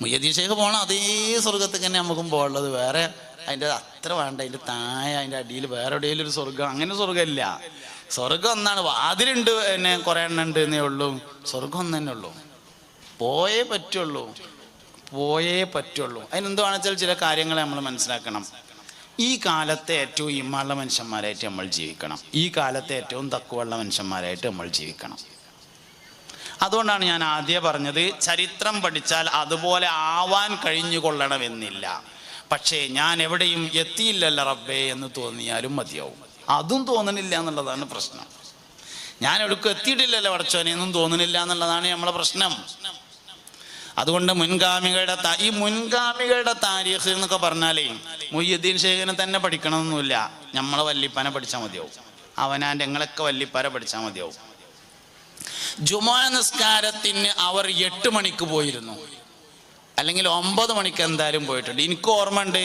മുയ്യദ്ദീൻ ഷേഖ് പോകണം അതേ സ്വർഗത്തിൽ തന്നെ നമുക്കും പോകുള്ളത്. വേറെ അതിൻ്റെ അത്ര വേണ്ട, അതിൻ്റെ താഴെ അതിൻ്റെ അടിയിൽ വേറെ എവിടെയെങ്കിലും ഒരു സ്വർഗം, അങ്ങനെ സ്വർഗ്ഗമില്ല. സ്വർഗം ഒന്നാണ്, വാതിലുണ്ട് എന്നെ കുറേ എണ്ണം ഉണ്ട് എന്നേ ഉള്ളൂ. സ്വർഗം ഒന്ന് തന്നെ ഉള്ളൂ, പോയേ പറ്റുള്ളൂ, പോയേ പറ്റുള്ളൂ. അതിനെന്താണെന്ന് വെച്ചാൽ ചില കാര്യങ്ങൾ നമ്മൾ മനസ്സിലാക്കണം. ഈ കാലത്തെ ഏറ്റവും ഈമാനുള്ള മനുഷ്യന്മാരായിട്ട് നമ്മൾ ജീവിക്കണം. ഈ കാലത്തെ ഏറ്റവും തക്കുവയുള്ള മനുഷ്യന്മാരായിട്ട് നമ്മൾ ജീവിക്കണം. അതുകൊണ്ടാണ് ഞാൻ ആദ്യം പറഞ്ഞത്, ചരിത്രം പഠിച്ചാൽ അതുപോലെ ആവാൻ കഴിഞ്ഞുകൊള്ളണമെന്നില്ല. പക്ഷേ ഞാൻ എവിടെയും എത്തിയില്ലല്ലോ റബ്ബേ എന്ന് തോന്നിയാലും മതിയാവും. അതും തോന്നണില്ല എന്നുള്ളതാണ് പ്രശ്നം. ഞാൻ എവിടേക്കും എത്തിയിട്ടില്ലല്ലോ പടച്ചോനെ എന്നും തോന്നണില്ല എന്നുള്ളതാണ് നമ്മളെ പ്രശ്നം. അതുകൊണ്ട് മുൻഗാമികളുടെ താരീഖ് എന്നൊക്കെ പറഞ്ഞാലേ മുയ്യദ്ദീൻ ഷേഖിനെ തന്നെ പഠിക്കണമെന്നൊന്നുമില്ല. നമ്മളെ വല്ലിപ്പനെ പഠിച്ചാൽ മതിയാവും, അവനാൻ്റെ ഞങ്ങളൊക്കെ വല്ലിപ്പനെ പഠിച്ചാൽ മതിയാവും. ജുമുഅ നിസ്കാരത്തിന് അവർ 8 മണിക്ക് പോയിരുന്നു, അല്ലെങ്കിൽ 9 മണിക്ക് എന്തായാലും പോയിട്ടുണ്ട്. എനിക്ക് ഓർമ്മ ഉണ്ട്,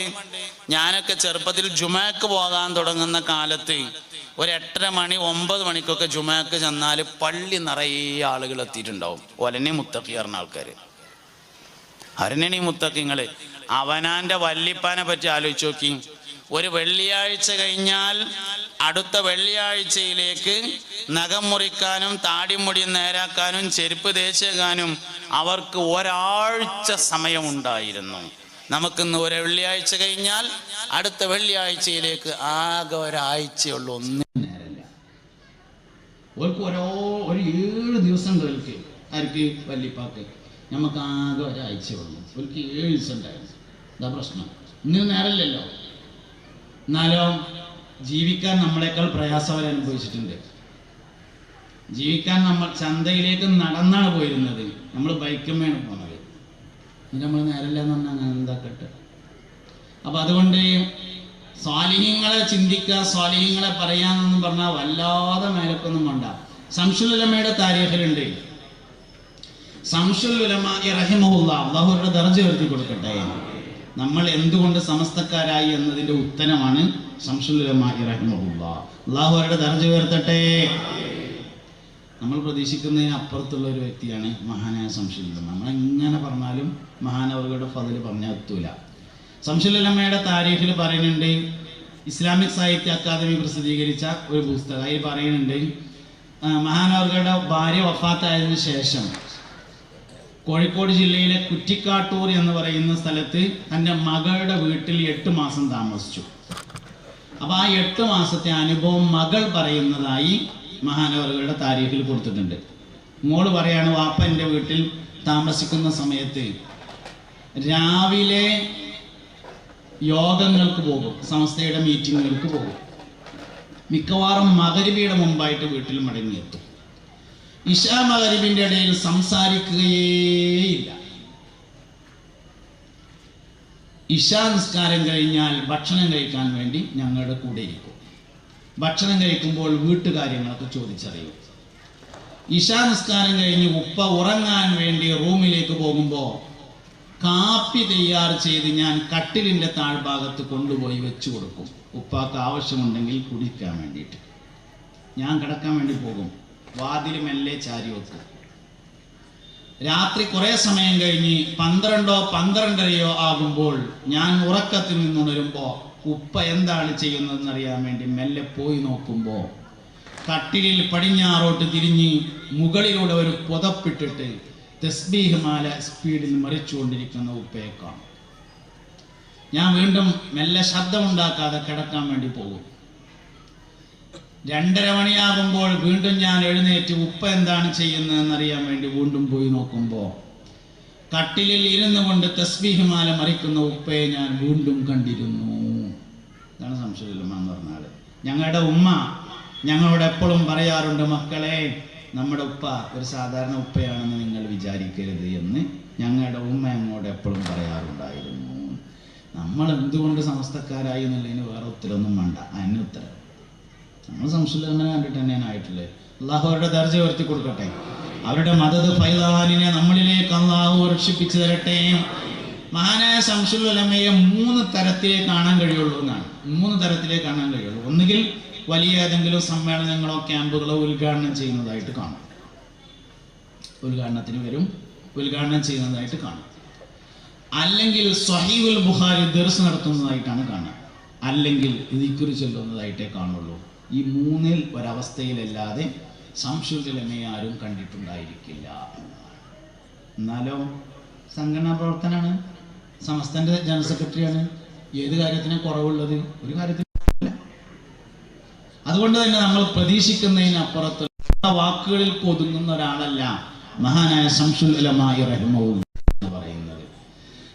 ഞാനൊക്കെ ചെറുപ്പത്തിൽ ജുമുഅക്ക് പോകാൻ തുടങ്ങുന്ന കാലത്ത് ഒരു 8:30 മണി 9 മണിക്കൊക്കെ ജുമുഅക്ക് ചെന്നാൽ പള്ളി നിറയെ ആളുകൾ എത്തിയിട്ടുണ്ടാവും. ഒലനെ മുത്തഖി പറഞ്ഞ ആൾക്കാർ, അവരെന്നെയാണ് ഈ മുത്തഖിങ്ങൾ. അവനാൻ്റെ വല്ലിപ്പാനെ പറ്റി ആലോചിച്ച് നോക്കി. ഒരു വെള്ളിയാഴ്ച കഴിഞ്ഞാൽ അടുത്ത വെള്ളിയാഴ്ചയിലേക്ക് നഖം മുറിക്കാനും താടിമുടി നേരാക്കാനും ചെരുപ്പ് തേച്ചേക്കാനും അവർക്ക് ഒരാഴ്ച സമയമുണ്ടായിരുന്നു. നമുക്കിന്ന് ഒരു വെള്ളിയാഴ്ച കഴിഞ്ഞാൽ അടുത്ത വെള്ളിയാഴ്ചയിലേക്ക് ആകെ ഒരാഴ്ചയുള്ളൂ, ഒന്നും നേരമില്ല. ഓർക്ക് ഒരു 7 ദിവസം കേൾക്കും. ആർക്ക്? വല്ലിപ്പാക്ക്. നമുക്ക് ആകെ ഒരാഴ്ചയുള്ളൂ, ഓർക്ക് 7 ദിവസം ഉണ്ടായിരുന്നു. ഇതാ പ്രശ്നം. ഇങ്ങനെ നേരമില്ലല്ലോ. എന്നാലോ ജീവിക്കാൻ നമ്മളെക്കാൾ പ്രയാസം അവർ അനുഭവിച്ചിട്ടുണ്ട്. ജീവിക്കാൻ നമ്മൾ ചന്തയിലേക്ക് നടന്നാണ് പോയിരുന്നത്, നമ്മൾ ബൈക്കുമ്മയാണ് പോകുന്നത്. എന്നിട്ട് നമ്മൾ നേരമില്ല എന്ന് പറഞ്ഞാൽ അങ്ങനെ എന്താക്കട്ടെ. അപ്പം അതുകൊണ്ട് സ്വാലിഹ്യങ്ങളെ ചിന്തിക്കുക, സ്വാലിഹ്യങ്ങളെ പറയാമെന്ന് പറഞ്ഞാൽ വല്ലാതെ മേലക്കൊന്നും വേണ്ട. ശംസുൽ ഉലമയുടെ താരീഖിലുണ്ട്. ശംസുൽ ഉലമ റഹിമഹുല്ലാഹ്, അല്ലാഹുവിന്റെ ദർജ ഉയർത്തി കൊടുക്കട്ടെ. നമ്മൾ എന്തുകൊണ്ട് സമസ്തക്കാരായി എന്നതിൻ്റെ ഉത്തരമാണ് ശംസുൽ ഉലമ റഹിമഹുല്ലാഹ്. അല്ലാഹു അവരുടെ ദർജ ഉയർത്തട്ടെ. നമ്മൾ പ്രതീക്ഷിക്കുന്നതിന് അപ്പുറത്തുള്ള ഒരു വ്യക്തിയാണ് മഹാനായ ശംസുൽ ഉലമ. നമ്മളെങ്ങനെ പറഞ്ഞാലും മഹാനവറുകളുടെ ഫضل പറഞ്ഞാൽ എത്തൂല. ശംസുൽ ഉലമയുടെ താരീഖിൽ പറയുന്നുണ്ട്, ഇസ്ലാമിക് സാഹിത്യ അക്കാദമി പ്രസിദ്ധീകരിച്ച ഒരു പുസ്തകം. അതിൽ പറയുന്നുണ്ട്, മഹാനവറുകളുടെ ഭാര്യ വഫാത്തായതിനു ശേഷം കോഴിക്കോട് ജില്ലയിലെ കുറ്റിക്കാട്ടൂർ എന്ന് പറയുന്ന സ്ഥലത്ത് തൻ്റെ മകളുടെ വീട്ടിൽ 8 മാസം താമസിച്ചു. അപ്പോൾ ആ 8 മാസത്തെ അനുഭവം മകൾ പറയുന്നതായി മഹാനവറുകളുടെ താരീഖിൽ കൊടുത്തിട്ടുണ്ട്. മോള് പറയാണ്, വാപ്പ എൻ്റെ വീട്ടിൽ താമസിക്കുന്ന സമയത്ത് രാവിലെ യോഗങ്ങൾക്ക് പോകും, സമസ്തയുടെ മീറ്റിങ്ങുകൾക്ക് പോകും. മിക്കവാറും മഗ്‌രിബിയുടെ മുമ്പായിട്ട് വീട്ടിൽ മടങ്ങിയെത്തും. ഇശാ മഗ്‌രിബിന്റെ ഇടയിൽ സംസാരിക്കുകയേയില്ല. ഇശാ നിസ്കാരം കഴിഞ്ഞാൽ ഭക്ഷണം കഴിക്കാൻ വേണ്ടി ഞങ്ങളുടെ കൂടെ ഇരിക്കും. ഭക്ഷണം കഴിക്കുമ്പോൾ വീട്ടുകാര്യങ്ങളൊക്കെ ചോദിച്ചറിയും. ഇശാ നിസ്കാരം കഴിഞ്ഞ് ഉപ്പ ഉറങ്ങാൻ വേണ്ടി റൂമിലേക്ക് പോകുമ്പോൾ കാപ്പി തയ്യാർ ചെയ്ത് ഞാൻ കട്ടിലിൻ്റെ താഴ്ഭാഗത്ത് കൊണ്ടുപോയി വെച്ചു കൊടുക്കും. ഉപ്പാക്ക് ആവശ്യമുണ്ടെങ്കിൽ കുടിക്കാൻ വേണ്ടിയിട്ട്. ഞാൻ കിടക്കാൻ വേണ്ടി പോകും, വാതിൽ മെല്ലെ ചാരി വെക്കും. രാത്രി കുറേ സമയം കഴിഞ്ഞ് 12 12:30 ആകുമ്പോൾ ഞാൻ ഉറക്കത്തിൽ നിന്നുണരുമ്പോൾ ഉപ്പ എന്താണ് ചെയ്യുന്നതെന്നറിയാൻ വേണ്ടി മെല്ലെ പോയി നോക്കുമ്പോൾ കട്ടിലിൽ പടിഞ്ഞാറോട്ട് തിരിഞ്ഞ് മുകളിലൂടെ ഒരു പുതപ്പിട്ടിട്ട് തസ്ബീഹ് മാല സ്പീഡിൽ മറിച്ചുകൊണ്ടിരിക്കുന്ന ഉപ്പയെ കാണും. ഞാൻ വീണ്ടും മെല്ലെ ശബ്ദമുണ്ടാക്കാതെ കിടക്കാൻ വേണ്ടി പോകും. 2:30 മണിയാകുമ്പോൾ വീണ്ടും ഞാൻ എഴുന്നേറ്റ് ഉപ്പ എന്താണ് ചെയ്യുന്നതെന്നറിയാൻ വേണ്ടി വീണ്ടും പോയി നോക്കുമ്പോൾ കട്ടിലിൽ ഇരുന്നു കൊണ്ട് തസ്ബീഹ് മാല മറിക്കുന്ന ഉപ്പയെ ഞാൻ വീണ്ടും കണ്ടിരുന്നു. ഇതാണ് ശംസുൽ ഉലമ എന്ന് പറഞ്ഞാൽ. ഞങ്ങളുടെ ഉമ്മ ഞങ്ങളോട് എപ്പോഴും പറയാറുണ്ട്, മക്കളെ നമ്മുടെ ഉപ്പ ഒരു സാധാരണ ഉപ്പയാണെന്ന് നിങ്ങൾ വിചാരിക്കരുത് എന്ന് ഞങ്ങളുടെ ഉമ്മ ഞങ്ങളോട് എപ്പോഴും പറയാറുണ്ടായിരുന്നു. നമ്മൾ എന്തുകൊണ്ട് സമസ്തക്കാരായി എന്നുള്ളതിന് വേറെ ഉത്തരവൊന്നും വേണ്ട, അതിന് ഉത്തരം നമ്മൾ ശംസുൽ ഉലമനെ കണ്ടിട്ട് തന്നെയാണ് ആയിട്ടുള്ളത്. അള്ളാഹു അവരുടെ ദർജ ഉയർത്തി കൊടുക്കട്ടെ. അവരുടെ മദദ് ഫൈദാനിനെ നമ്മളിലേക്ക് അള്ളാഹു രക്ഷിപ്പിച്ചു തരട്ടെ. മഹാനായ ശംസുൽ ഉലമയെ 3 തരത്തിലേ കാണാൻ കഴിയുള്ളൂ എന്നാണ്. 3 തരത്തിലേ കാണാൻ കഴിയുള്ളൂ. ഒന്നുകിൽ വലിയ ഏതെങ്കിലും സമ്മേളനങ്ങളോ ക്യാമ്പുകളോ ഉദ്ഘാടനം ചെയ്യുന്നതായിട്ട് കാണും, ഉദ്ഘാടനത്തിന് വരും, ഉദ്ഘാടനം ചെയ്യുന്നതായിട്ട് കാണും. അല്ലെങ്കിൽ സ്വഹീഹുൽ ബുഖാരി ദർസ് നടത്തുന്നതായിട്ടാണ് കാണുക, അല്ലെങ്കിൽ ദിക്ർ ചൊല്ലുന്നതായിട്ടേ കാണുള്ളൂ. ഈ മൂന്നിൽ ഒരവസ്ഥയിലല്ലാതെ ശംസുൽ ഉലമയെ ആരും കണ്ടിട്ടുണ്ടായിരിക്കില്ല. എന്നാലോ സംഘടനാ പ്രവർത്തനാണ്, സമസ്തന്റെ ജനറൽ സെക്രട്ടറിയാണ്. ഏത് കാര്യത്തിനാണ് കുറവുള്ളത്? ഒരു കാര്യത്തിനും. അതുകൊണ്ട് തന്നെ നമ്മൾ പ്രതീക്ഷിക്കുന്നതിനപ്പുറത്ത് വാക്കുകളിൽ ഒതുങ്ങുന്ന ഒരാളല്ല മഹാനായ ശംസുൽ ഉലമാ റഹിമഹുല്ലാഹ് എന്ന് പറയുന്നത്.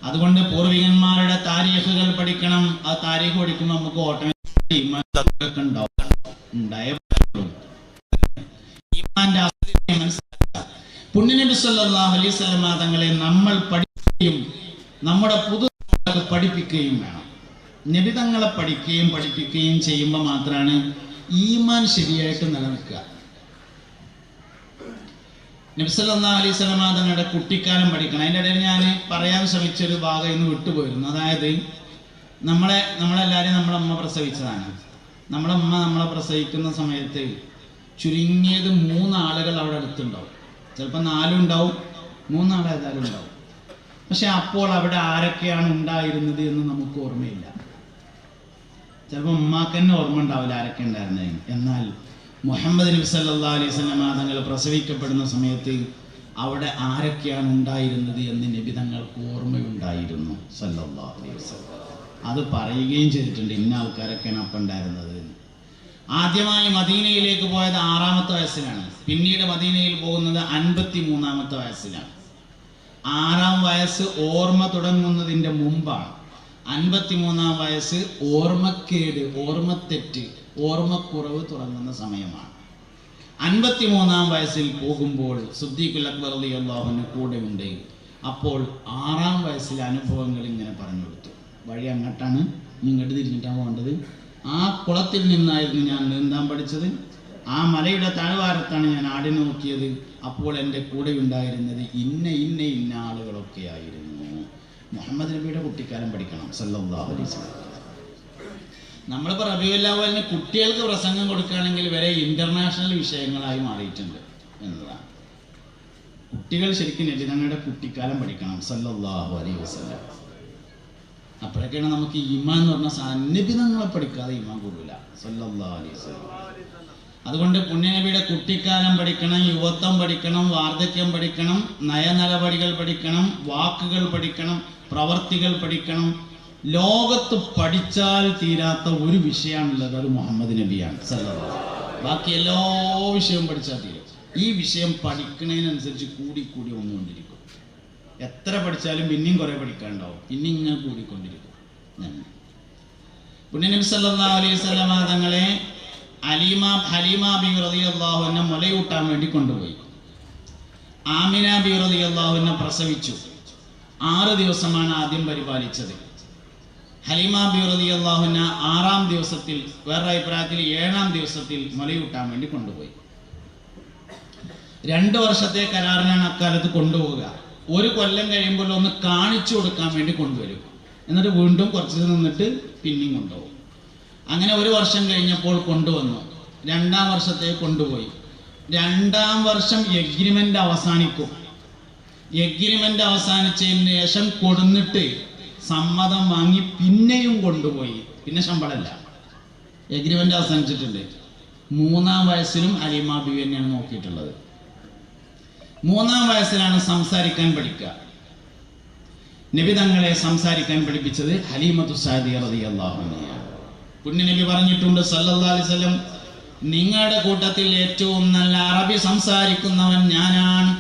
അതുകൊണ്ട് പൂർവികന്മാരുടെ താരീഖുകൾ പഠിക്കണം. ആ താരീഖ് പഠിക്കുമ്പോൾ നമുക്ക് ഓട്ടോമാറ്റിക് ഉണ്ടാവും. പുണ്യനബി സല്ലല്ലാഹു അലൈഹി വസല്ലം തങ്ങളെ നമ്മൾ പഠിക്കുകയും നമ്മുടെ പുതുതലമുറക്ക് പഠിപ്പിക്കുകയും വേണം. നബി തങ്ങളെ പഠിക്കുകയും പഠിപ്പിക്കുകയും ചെയ്യുമ്പോൾ മാത്രമാണ് ഈമാൻ ശരിയായിട്ട് നിലനിൽക്കുക. നബി സല്ലല്ലാഹു അലൈഹി വസല്ലം തങ്ങളുടെ കുട്ടിക്കാലം പഠിക്കണം. അതിൻ്റെ ഇടയിൽ ഞാൻ പറയാൻ ശ്രമിച്ചൊരു ഭാഗം ഇന്ന് വിട്ടുപോയിരുന്നു. അതായത് നമ്മളെല്ലാവരും നമ്മളെ അമ്മ പ്രസവിച്ചതാണ്. നമ്മളെ അമ്മ നമ്മളെ പ്രസവിക്കുന്ന സമയത്ത് ചുരുങ്ങിയത് 3 ആളുകൾ അവിടെ അടുത്തുണ്ടാവും. ചിലപ്പോൾ 4 ഉണ്ടാവും, 3 ആൾ ഏതായാലും ഉണ്ടാവും. പക്ഷെ അപ്പോൾ അവിടെ ആരൊക്കെയാണ് ഉണ്ടായിരുന്നത് എന്ന് നമുക്ക് ഓർമ്മയില്ല. ചിലപ്പോൾ ഉമ്മാക്ക് തന്നെ ഓർമ്മ ഉണ്ടാവില്ല ആരൊക്കെ ഉണ്ടായിരുന്നതെന്ന്. എന്നാൽ മുഹമ്മദ് നബി സല്ലല്ലാഹു അലൈഹി വസല്ലം തങ്ങൾ പ്രസവിക്കപ്പെടുന്ന സമയത്ത് അവിടെ ആരൊക്കെയാണ് ഉണ്ടായിരുന്നത് എന്ന് നബി തങ്ങൾക്ക് ഓർമ്മയുണ്ടായിരുന്നു സല്ലല്ലാഹു അലൈഹി വസല്ലം. അത് പറയുകയും ചെയ്തിട്ടുണ്ട്, ഇന്ന ആൾക്കാരൊക്കെയാണ് അപ്പം ഉണ്ടായിരുന്നത്. ആദ്യമായി മദീനയിലേക്ക് പോയത് 6-ാമത്തെ വയസ്സിലാണ്. പിന്നീട് മദീനയിൽ പോകുന്നത് 53-ാമത്തെ വയസ്സിലാണ്. 6-ാം വയസ്സ് ഓർമ്മ തുടങ്ങുന്നതിൻ്റെ മുമ്പാണ്. 53-ാം വയസ്സ് ഓർമ്മക്കേട്, ഓർമ്മത്തെറ്റ്, ഓർമ്മക്കുറവ് തുടങ്ങുന്ന സമയമാണ്. 53-ാം വയസ്സിൽ പോകുമ്പോൾ സിദ്ദീഖുൽ അക്ബർ റളിയല്ലാഹു അൻഹു കൂടെ ഉണ്ട്. അപ്പോൾ 6-ാം വയസ്സിലെ അനുഭവങ്ങൾ ഇങ്ങനെ പറഞ്ഞു കൊടുത്തു. വഴി അങ്ങോട്ടാണ്, ഇങ്ങോട്ട് തിരിഞ്ഞിട്ടാണ് പോകേണ്ടത്. ആ കുളത്തിൽ നിന്നായിരുന്നു ഞാൻ നീന്താൻ പഠിച്ചത്. ആ മലയുടെ താഴ്വാരത്താണ് ഞാൻ ആടി നോക്കിയത്. അപ്പോൾ എൻ്റെ കൂടെ ഉണ്ടായിരുന്നത് ഇന്ന ആളുകളൊക്കെ ആയിരുന്നു. മുഹമ്മദ് നബിയുടെ കുട്ടിക്കാലം പഠിക്കണം സല്ലല്ലാഹു അലൈഹി വസല്ലം. നമ്മളിപ്പോൾ റബീഉൽ അവ്വലിന് കുട്ടികൾക്ക് പ്രസംഗം കൊടുക്കുകയാണെങ്കിൽ വരെ ഇൻ്റർനാഷണൽ വിഷയങ്ങളായി മാറിയിട്ടുണ്ട് എന്നതാണ്. കുട്ടികൾ ശരിക്കും നബി തങ്ങളുടെ കുട്ടിക്കാലം പഠിക്കണം സല്ലല്ലാഹു അലൈഹി വസല്ലം. അപ്പോഴൊക്കെയാണ് നമുക്ക് ഈമാൻ എന്ന് പറഞ്ഞ സാധനം. നബി തങ്ങളെ പഠിക്കാതെ ഈമാൻ കൂടില്ല സല്ലല്ലാഹു അലൈഹി വസല്ലം. അതുകൊണ്ട് പുണ്യനബിയുടെ കുട്ടിക്കാലം പഠിക്കണം, യുവത്വം പഠിക്കണം, വാർദ്ധക്യം പഠിക്കണം, നയനടപടികൾ പഠിക്കണം, വാക്കുകൾ പഠിക്കണം, പ്രവർത്തികൾ പഠിക്കണം. ലോകത്ത് പഠിച്ചാൽ തീരാത്ത ഒരു വിഷയമാണുള്ളത്, അത് മുഹമ്മദ് നബിയാണ് സല്ലല്ലാഹു അലൈഹി വസല്ലം. ബാക്കി എല്ലാ വിഷയവും പഠിച്ചാൽ തീരും. ഈ വിഷയം പഠിക്കുന്നതിനനുസരിച്ച് കൂടി വന്നുകൊണ്ടിരിക്കും. എത്ര പഠിച്ചാലും പിന്നെയും കുറേ പഠിക്കാനുണ്ടാവും, പിന്നെ ഇങ്ങനെ കൂടിക്കൊണ്ടിരിക്കും. പുണ്യനബി സല്ലല്ലാഹു അലൈഹി വസല്ലം തങ്ങളെ ഹലീമ ബി റളിയല്ലാഹു അൻഹ മുലയൂട്ടാൻ വേണ്ടി കൊണ്ടുപോയി. ആമിന ബി റളിയല്ലാഹു അൻഹ പ്രസവിച്ചു. 6 ദിവസമാണ് ആദ്യം പരിപാലിച്ചത്. ഹലീമ ബി റളിയല്ലാഹു അൻഹ 6-ാം ദിവസത്തിൽ, വേറെ അഭിപ്രായത്തിൽ 7-ാം ദിവസത്തിൽ മുലയൂട്ടാൻ വേണ്ടി കൊണ്ടുപോയി. 2 വർഷത്തെ കരാറിനാണ് അക്കാലത്ത് കൊണ്ടുപോവുക. 1 കൊല്ലം കഴിയുമ്പോൾ ഒന്ന് കാണിച്ചു കൊടുക്കാൻ വേണ്ടി കൊണ്ടുവരും. എന്നിട്ട് വീണ്ടും കുറച്ച് നിന്നിട്ട് പിന്നെയും കൊണ്ടുപോകും. അങ്ങനെ 1 വർഷം കഴിഞ്ഞപ്പോൾ കൊണ്ടുവന്നു. 2-ാം വർഷത്തേക്ക് കൊണ്ടുപോയി. 2-ാം വർഷം എഗ്രിമെൻ്റ് അവസാനിക്കും. എഗ്രിമെൻ്റ് അവസാനിച്ചതിന് ശേഷം കൊടുന്നിട്ട് സമ്മതം വാങ്ങി പിന്നെയും കൊണ്ടുപോയി. പിന്നെ ശമ്പളമല്ല, എഗ്രിമെൻ്റ് അവസാനിച്ചിട്ടുണ്ട്. 3-ാം വയസ്സിലും ഹലീമ ബീവി തന്നെയാണ് നോക്കിയിട്ടുള്ളത്. 3-ാം വയസ്സിലാണ് സംസാരിക്കാൻ പഠിക്കുക. നബി തങ്ങളെ സംസാരിക്കാൻ പഠിപ്പിച്ചത് ഹലീമത്തു സഅദിയ റളിയല്ലാഹു അൻഹയാണ്. പുണ്യനബി പറഞ്ഞിട്ടുണ്ട് സല്ലല്ലാഹു അലൈഹി വസല്ലം, നിങ്ങളുടെ കൂട്ടത്തിൽ ഏറ്റവും നല്ല അറബി സംസാരിക്കുന്നവൻ ഞാനാണ്.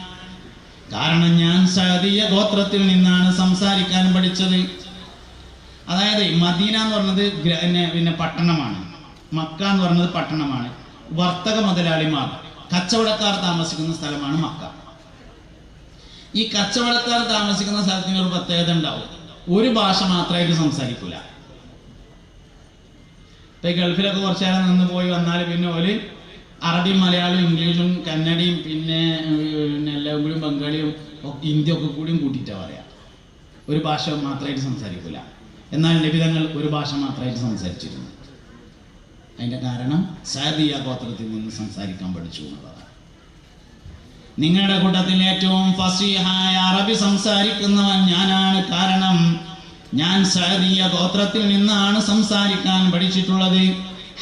കാരണം ഞാൻ സഅദിയ ഗോത്രത്തിൽ നിന്നാണ് സംസാരിക്കാൻ പഠിച്ചത്. അതായത് മദീന എന്ന് പറഞ്ഞത് പിന്നെ പട്ടണമാണ്, മക്ക എന്ന് പറയുന്നത് പട്ടണമാണ്. വർത്തക മുതലാളിമാർ, കച്ചവടക്കാർ താമസിക്കുന്ന സ്ഥലമാണ് മക്ക. ഈ കച്ചവടക്കാർ താമസിക്കുന്ന സ്ഥലത്തിന് ഒരു പ്രത്യേകത ഉണ്ടാവും. ഒരു ഭാഷ മാത്രമായിട്ട് സംസാരിക്കില്ല. ഇപ്പൊ ഗൾഫിലൊക്കെ കുറച്ചു നേരം നിന്ന് പോയി വന്നാൽ പിന്നെ ഒരു അറബിയും മലയാളവും ഇംഗ്ലീഷും കന്നഡയും പിന്നെ എല്ലാം കൂടിയും ബംഗാളിയും ഹിന്ദി ഒക്കെ കൂടിയും കൂട്ടിയിട്ടാണ് പറയാം. ഒരു ഭാഷ മാത്രമായിട്ട് സംസാരിക്കില്ല. എന്നാൽ നബി തങ്ങൾ ഒരു ഭാഷ മാത്രമായിട്ട് സംസാരിച്ചിരുന്നു. അതിൻ്റെ കാരണം സഅദിയ ഗോത്രത്തിൽ നിന്ന് സംസാരിക്കാൻ പഠിച്ചു എന്നുള്ളതാണ്. നിങ്ങളുടെ കൂട്ടത്തിൽ ഏറ്റവും ഫസീഹായ അറബി സംസാരിക്കുന്നവൻ ഞാനാണ്. കാരണം ഞാൻ സഅദിയ ഗോത്രത്തിൽ നിന്നാണ് സംസാരിക്കാൻ പഠിച്ചിട്ടുള്ളത്.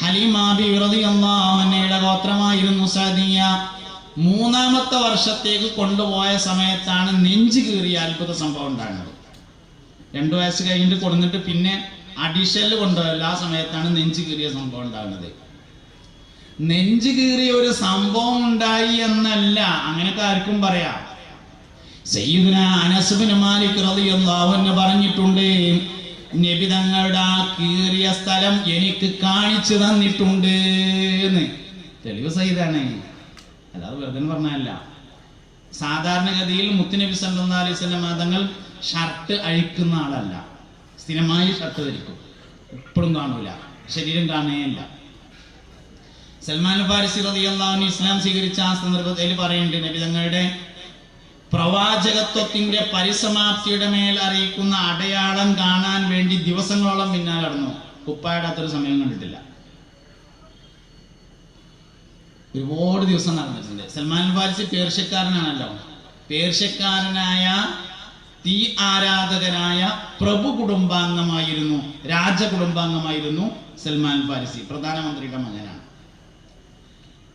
ഹലീമ ബിവി റളിയല്ലാഹു അൻഹയുടെ ഗോത്രമായിരുന്നു സഅദിയ. 3-ാമത്തെ വർഷത്തേക്ക് കൊണ്ടുപോയ സമയത്താണ് നെഞ്ചു കീറിയ അത്ഭുത സംഭവം ഉണ്ടാകുന്നത്. 2 വയസ്സ് കഴിഞ്ഞിട്ട് കൊടുത്തിട്ട് പിന്നെ അഡീഷണൽ കൊണ്ടുപോയല്ലോ, ആ സമയത്താണ് നെഞ്ചു കീറിയ സംഭവം ഉണ്ടാകുന്നത്. നെഞ്ചു കീറിയ ഒരു സംഭവം ഉണ്ടായി എന്നല്ല, അങ്ങനെയൊക്കെ ആർക്കും പറയാം. സയ്യിദുനാ അനസ് ഇബ്നു മാലിക് റളിയല്ലാഹു അൻഹു പറഞ്ഞിട്ടുണ്ട്, നബി തങ്ങളുടെ ആ കീറിയ സ്ഥലം എനിക്ക് കാണിച്ചു തന്നിട്ടുണ്ട് എന്ന്. തെളിവ് സയ്യിദാണ്, അല്ലാതെ വെറുതെ പറഞ്ഞല്ല. സാധാരണഗതിയിൽ മുത്തുനബി സല്ലല്ലാഹു അലൈഹി വസല്ലം തങ്ങൾ ഷർട്ട് അഴിക്കുന്ന ആളല്ല, സ്ഥിരമായി ഷർട്ട് ധരിക്കും, എപ്പോഴും കാണൂല, ശരീരം കാണുകയില്ല. സൽമാൻ ഫാരിസി റളിയല്ലാഹു അൻഹു ഇസ്ലാം സ്വീകരിച്ച ആ സന്ദർഭത്തിൽ പറയുന്നുണ്ട്, നബി തങ്ങളുടെ പ്രവാചകത്വത്തിന്റെ പരിസമാപ്തിയുടെ മേൽ അറിയിക്കുന്ന അടയാളം കാണാൻ വേണ്ടി ദിവസങ്ങളോളം പിന്നാലെ നടന്നു. കുപ്പായിടാത്തൊരു സമയം കണ്ടിട്ടില്ല. ഒരുപാട് ദിവസം നടന്നിട്ടുണ്ട്. സൽമാൻ ഫാരിസി പേർഷ്യക്കാരനാണല്ലോ. പേർഷ്യക്കാരനായ തീ ആരാധകനായ പ്രഭു കുടുംബാംഗമായിരുന്നു, രാജകുടുംബാംഗമായിരുന്നു സൽമാൻ ഫാരിസി. പ്രധാനമന്ത്രിയുടെ മകനാണ്.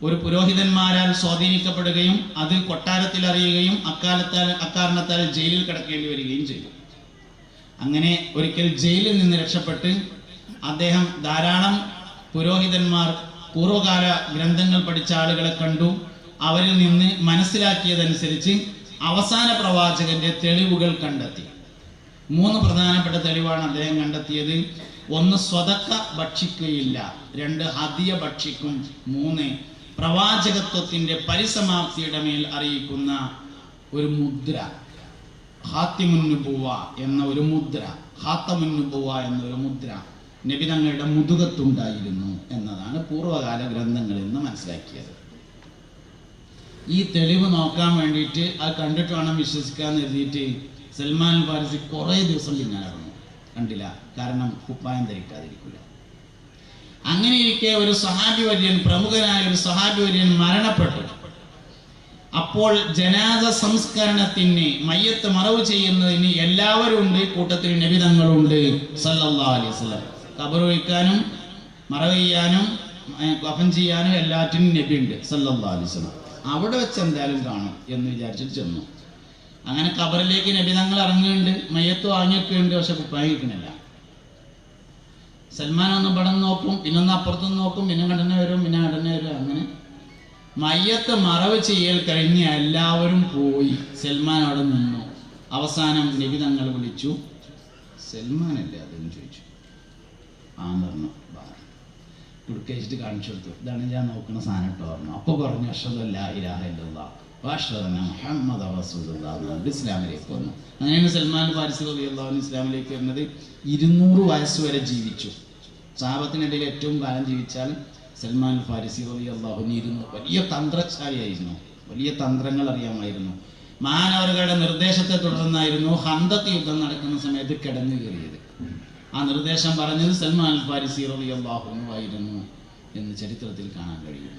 ഒരു പുരോഹിതന്മാരാൽ സ്വാധീനിക്കപ്പെടുകയും അത് കൊട്ടാരത്തിൽ അറിയുകയും അക്കാരണത്താൽ ജയിലിൽ കിടക്കേണ്ടി വരികയും ചെയ്തു. അങ്ങനെ ഒരിക്കൽ ജയിലിൽ നിന്ന് രക്ഷപ്പെട്ട് അദ്ദേഹം ധാരാളം പുരോഹിതന്മാർ, പൂർവ്വകാല ഗ്രന്ഥങ്ങൾ പഠിച്ച ആളുകളെ കണ്ടു. അവരിൽ നിന്ന് മനസ്സിലാക്കിയതനുസരിച്ച് അവസാന പ്രവാചകന്റെ തെളിവുകൾ കണ്ടെത്തി. 3 പ്രധാനപ്പെട്ട തെളിവാണ് അദ്ദേഹം കണ്ടെത്തിയത്. 1, സ്വതക്ക ഭക്ഷിക്കുകയില്ല. 2, ഹദിയ ഭക്ഷിക്കും. 3, പ്രവാചകത്വത്തിന്റെ പരിസമാപ്തിയുടെ മേൽ അറിയിക്കുന്ന ഒരു മുദ്ര, ഖാത്തിമുൻ നുബുവ എന്ന ഒരു മുദ്ര, ഖാത്തമുൻ നുബുവ എന്ന ഒരു മുദ്ര നബി തങ്ങളുടെ മുതുകത്തുണ്ടായിരുന്നു എന്നതാണ് പൂർവ്വകാല ഗ്രന്ഥങ്ങളിൽ നിന്ന് മനസ്സിലാക്കിയത്. ഈ തെളിവ് നോക്കാൻ വേണ്ടിയിട്ട് അത് കണ്ടിട്ട് വേണം വിശ്വസിക്കാൻ എഴുതിയിട്ട് സൽമാൻ ഫാരിസി കുറേ ദിവസം പിന്നാലെ നടന്നു. കണ്ടില്ല, കാരണം കുപ്പായം ധരിക്കാതിരിക്കില്ല. അങ്ങനെ ഇരിക്കെ ഒരു സഹാബി വര്യൻ, പ്രമുഖനായ ഒരു സഹാബി വര്യൻ മരണപ്പെട്ടു. അപ്പോൾ ജനാസ സംസ്കരണത്തിന്, മയ്യത്ത് മറവ് ചെയ്യുന്നതിന് എല്ലാവരും ഉണ്ട്. കൂട്ടത്തിൽ നബി തങ്ങളുണ്ട് സല്ലല്ലാഹു അലൈഹി വസല്ലം. ഖബർ ഒഴിക്കാനും മറവ് ചെയ്യാനും കഫൻ ചെയ്യാനും എല്ലാറ്റിനും നബി ഉണ്ട് സല്ലല്ലാഹു അലൈഹി വസല്ലം. അവിടെ വെച്ച് എന്തായാലും കാണും എന്ന് വിചാരിച്ചിട്ട് ചെന്നു. അങ്ങനെ ഖബറിലേക്ക് നബി തങ്ങൾ ഇറങ്ങുന്നുണ്ട്, മയ്യത്ത് വാങ്ങിയൊക്കെ ഉണ്ട്, പക്ഷെ കുപ്പായം കിട്ടുന്നില്ല. സൽമാൻ ഒന്ന് ഇവിടെ നോക്കും, പിന്നൊന്ന് അപ്പുറത്തുനിന്ന് നോക്കും, പിന്നെ കടന്നെ വരും, പിന്നെ കടന്നെ വരും. അങ്ങനെ മയ്യത്ത് മറവ് ചെയ്യൽ കഴിഞ്ഞ് എല്ലാവരും പോയി. സൽമാൻ അവിടെ നിന്നു. അവസാനം നബി തങ്ങൾ വിളിച്ചു, സൽമാനല്ലേ അതെന്ന് ചോദിച്ചു. ആന്ന് പറഞ്ഞു. കുടുക്കഴിച്ചിട്ട് കാണിച്ചു കൊടുത്തു, ഇതാണ് ഞാൻ നോക്കുന്ന സാധനം ഇട്ടോ പറഞ്ഞു. അപ്പോൾ പറഞ്ഞു, അഷ്ഹദു അല്ലാ ഇലാഹ ഇല്ലല്ലാഹ് വഅഷ്ഹദു അന്ന മുഹമ്മദ റസൂലുള്ളാഹ് എന്ന് ഇസ്ലാമിലേക്ക് വന്നു. അങ്ങനെയാണ് സൽമാൻ ഫാരിസി റളിയല്ലാഹു അൻഹു ഇസ്ലാമിലേക്ക് വരുന്നത്. 200 വയസ്സ് വരെ ജീവിച്ചു. സഹാബത്തിനിടയിൽ ഏറ്റവും കാലം ജീവിച്ചാൽ സൽമാൻ ഫാരിസി റളിയല്ലാഹു അൻഹു. വലിയ തന്ത്രശാലിയായിരുന്നു, വലിയ തന്ത്രങ്ങൾ അറിയാമായിരുന്നു. മഹാനവറുകളുടെ നിർദ്ദേശത്തെ തുടർന്നായിരുന്നു ഖന്തഖ് യുദ്ധം നടക്കുന്ന സമയത്ത് കിടന്നു കയറിയത്. ആ നിർദ്ദേശം പറഞ്ഞത് സൽമാൻ ഫാരിസി റളിയല്ലാഹു അൻഹു ആയിരുന്നു എന്ന് ചരിത്രത്തിൽ കാണാൻ കഴിയും.